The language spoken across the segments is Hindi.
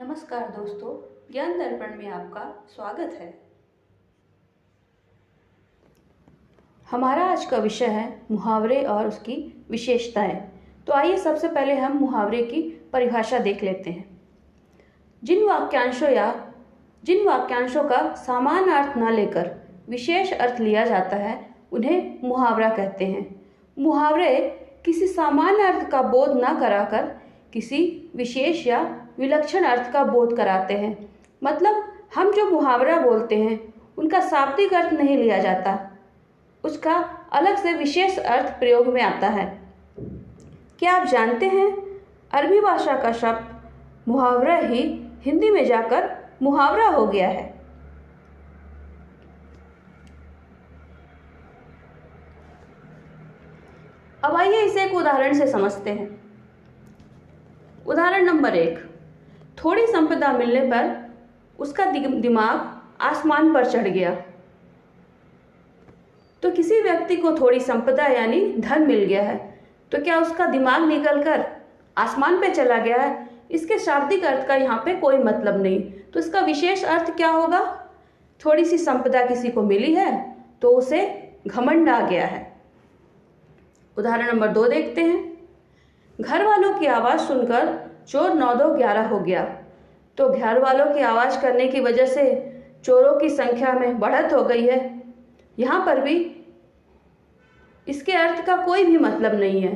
नमस्कार दोस्तों, ज्ञान दर्पण में आपका स्वागत है। हमारा आज का विषय है मुहावरे और उसकी विशेषताएं। तो आइए सबसे पहले हम मुहावरे की परिभाषा देख लेते हैं। जिन वाक्यांशों का सामान्य अर्थ न लेकर विशेष अर्थ लिया जाता है उन्हें मुहावरा कहते हैं। मुहावरे किसी सामान्य अर्थ का बोध न कराकर किसी विशेष या विलक्षण अर्थ का बोध कराते हैं। मतलब हम जो मुहावरा बोलते हैं उनका शाब्दिक अर्थ नहीं लिया जाता, उसका अलग से विशेष अर्थ प्रयोग में आता है। क्या आप जानते हैं अरबी भाषा का शब्द मुहावरा ही हिंदी में जाकर मुहावरा हो गया है। अब आइए इसे एक उदाहरण से समझते हैं। उदाहरण नंबर 1, थोड़ी संपदा मिलने पर उसका दिमाग आसमान पर चढ़ गया। तो किसी व्यक्ति को थोड़ी संपदा यानी धन मिल गया है, तो क्या उसका दिमाग निकलकर आसमान पे चला गया है? इसके शाब्दिक अर्थ का यहाँ पे कोई मतलब नहीं। तो इसका विशेष अर्थ क्या होगा? थोड़ी सी संपदा किसी को मिली है तो उसे घमंड आ गया है। उदाहरण नंबर 2 देखते हैं। घर वालों की आवाज़ सुनकर चोर 9-2-11 हो गया। तो घर वालों की आवाज़ करने की वजह से चोरों की संख्या में बढ़त हो गई है। यहाँ पर भी इसके अर्थ का कोई भी मतलब नहीं है।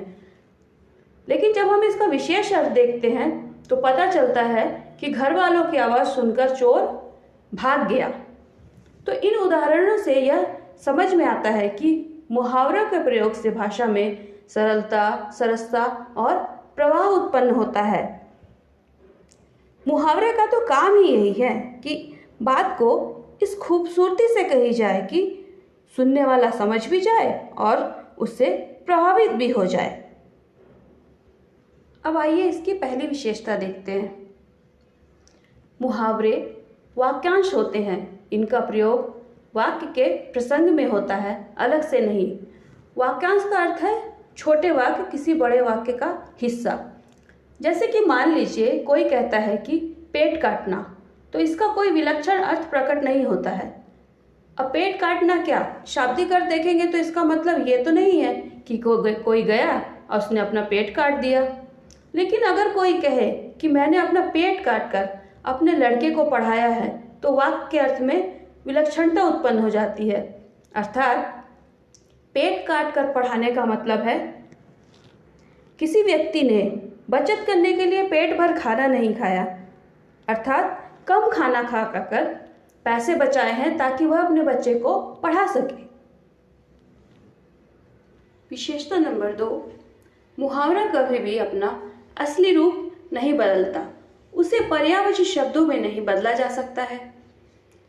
लेकिन जब हम इसका विशेष अर्थ देखते हैं तो पता चलता है कि घर वालों की आवाज़ सुनकर चोर भाग गया। तो इन उदाहरणों से यह समझ में आता है कि मुहावरा के प्रयोग से भाषा में सरलता, सरसता और प्रवाह उत्पन्न होता है। मुहावरे का तो काम ही यही है कि बात को इस खूबसूरती से कही जाए कि सुनने वाला समझ भी जाए और उससे प्रभावित भी हो जाए। अब आइए इसकी पहली विशेषता देखते हैं। मुहावरे वाक्यांश होते हैं। इनका प्रयोग वाक्य के प्रसंग में होता है, अलग से नहीं। वाक्यांश का अर्थ है छोटे वाक्य किसी बड़े वाक्य का हिस्सा। जैसे कि मान लीजिए कोई कहता है कि पेट काटना, तो इसका कोई विलक्षण अर्थ प्रकट नहीं होता है। अब पेट काटना क्या शाब्दिक अर्थ देखेंगे तो इसका मतलब ये तो नहीं है कि कोई गया और उसने अपना पेट काट दिया। लेकिन अगर कोई कहे कि मैंने अपना पेट काट कर अपने लड़के को पढ़ाया है, तो वाक्य के अर्थ में विलक्षणता उत्पन्न हो जाती है। अर्थात पेट काट कर पढ़ाने का मतलब है किसी व्यक्ति ने बचत करने के लिए पेट भर खाना नहीं खाया, अर्थात कम खाना खा कर पैसे बचाए हैं ताकि वह अपने बच्चे को पढ़ा सके। विशेषता नंबर 2, मुहावरा कभी भी अपना असली रूप नहीं बदलता, उसे पर्यायवाची शब्दों में नहीं बदला जा सकता है।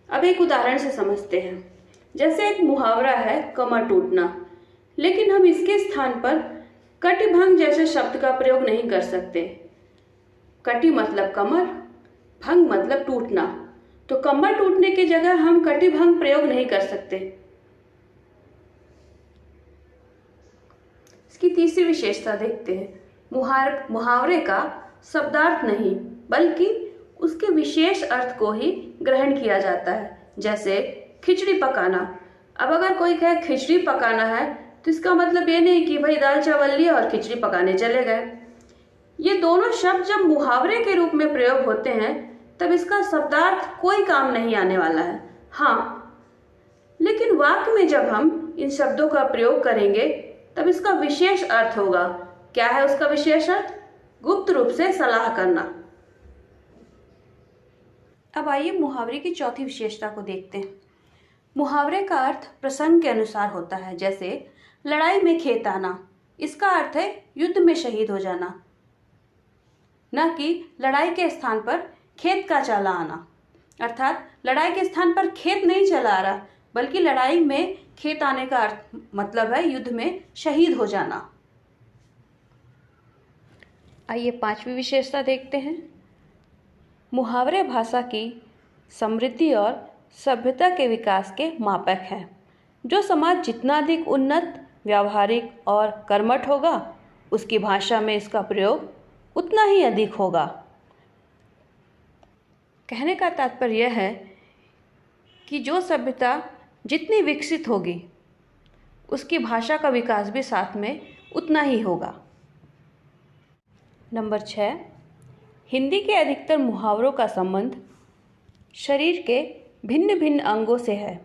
अब एक उदाहरण से समझते हैं। जैसे एक मुहावरा है कमर टूटना, लेकिन हम इसके स्थान पर कटिभंग जैसे शब्द का प्रयोग नहीं कर सकते। कटि मतलब कमर, भंग मतलब टूटना, तो कमर टूटने की जगह हम कटिभंग प्रयोग नहीं कर सकते। इसकी तीसरी विशेषता देखते हैं। मुहावरे का शब्दार्थ नहीं बल्कि उसके विशेष अर्थ को ही ग्रहण किया जाता है। जैसे खिचड़ी पकाना। अब अगर कोई कहे खिचड़ी पकाना है तो इसका मतलब ये नहीं कि भाई दाल चावल लिया और खिचड़ी पकाने चले गए। ये दोनों शब्द जब मुहावरे के रूप में प्रयोग होते हैं तब इसका शब्दार्थ कोई काम नहीं आने वाला है। हाँ, लेकिन वाक्य में जब हम इन शब्दों का प्रयोग करेंगे तब इसका विशेष अर्थ होगा। क्या है उसका विशेष अर्थ? गुप्त रूप से सलाह करना। अब आइए मुहावरे की चौथी विशेषता को देखते हैं। मुहावरे का अर्थ प्रसंग के अनुसार होता है। जैसे लड़ाई में खेत आना, इसका अर्थ है युद्ध में शहीद हो जाना, न कि लड़ाई के स्थान पर खेत का चला आना। अर्थात लड़ाई के स्थान पर खेत नहीं चला आ रहा, बल्कि लड़ाई में खेत आने का अर्थ मतलब है युद्ध में शहीद हो जाना। आइए पांचवी विशेषता देखते हैं। मुहावरे भाषा की समृद्धि और सभ्यता के विकास के मापक हैं। जो समाज जितना अधिक उन्नत, व्यावहारिक और कर्मठ होगा, उसकी भाषा में इसका प्रयोग उतना ही अधिक होगा। कहने का तात्पर्य यह है कि जो सभ्यता जितनी विकसित होगी उसकी भाषा का विकास भी साथ में उतना ही होगा। नंबर 6, हिंदी के अधिकतर मुहावरों का संबंध शरीर के भिन्न भिन्न अंगों से है।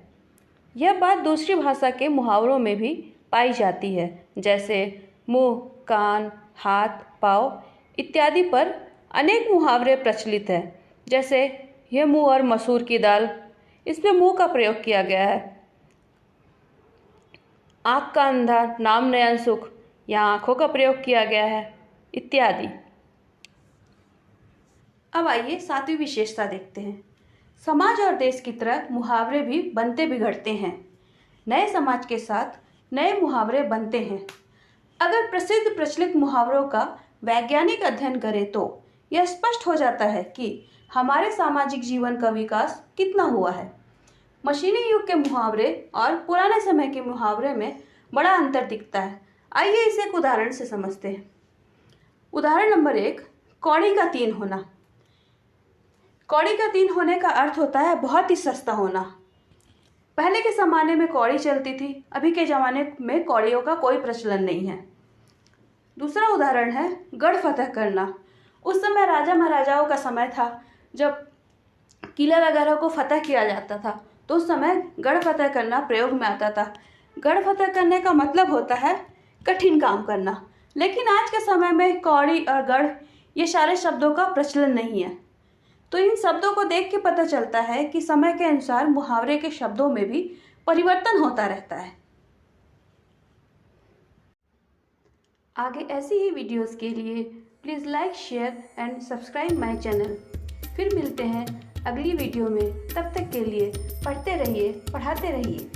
यह बात दूसरी भाषा के मुहावरों में भी पाई जाती है, जैसे मुंह, कान, हाथ, पाँव इत्यादि पर अनेक मुहावरे प्रचलित हैं। जैसे यह मुंह और मसूर की दाल, इसमें मुंह का प्रयोग किया गया है। आँख का अंधा नाम नयन सुख, यहाँ आँखों का प्रयोग किया गया है इत्यादि। अब आइए 7वीं विशेषता देखते हैं। समाज और देश की तरह मुहावरे भी बनते बिगड़ते हैं। नए समाज के साथ नए मुहावरे बनते हैं। अगर प्रसिद्ध प्रचलित मुहावरों का वैज्ञानिक अध्ययन करें तो यह स्पष्ट हो जाता है कि हमारे सामाजिक जीवन का विकास कितना हुआ है। मशीनी युग के मुहावरे और पुराने समय के मुहावरे में बड़ा अंतर दिखता है। आइए इसे एक उदाहरण से समझते हैं। उदाहरण नंबर 1, कौड़ी का 3 होना। कौड़ी का 3 होने का अर्थ होता है बहुत ही सस्ता होना। पहले के ज़माने में कौड़ी चलती थी, अभी के ज़माने में कौड़ियों का कोई प्रचलन नहीं है। दूसरा उदाहरण है गढ़ फतह करना। उस समय राजा महाराजाओं का समय था जब किला वगैरह को फतह किया जाता था, तो उस समय गढ़ फतह करना प्रयोग में आता था। गढ़ फतह करने का मतलब होता है कठिन काम करना। लेकिन आज के समय में कौड़ी और गढ़ ये सारे शब्दों का प्रचलन नहीं है। तो इन शब्दों को देख के पता चलता है कि समय के अनुसार मुहावरे के शब्दों में भी परिवर्तन होता रहता है। आगे ऐसी ही वीडियोस के लिए please like, share and subscribe my channel. फिर मिलते हैं अगली वीडियो में। तब तक के लिए पढ़ते रहिए, पढ़ाते रहिए।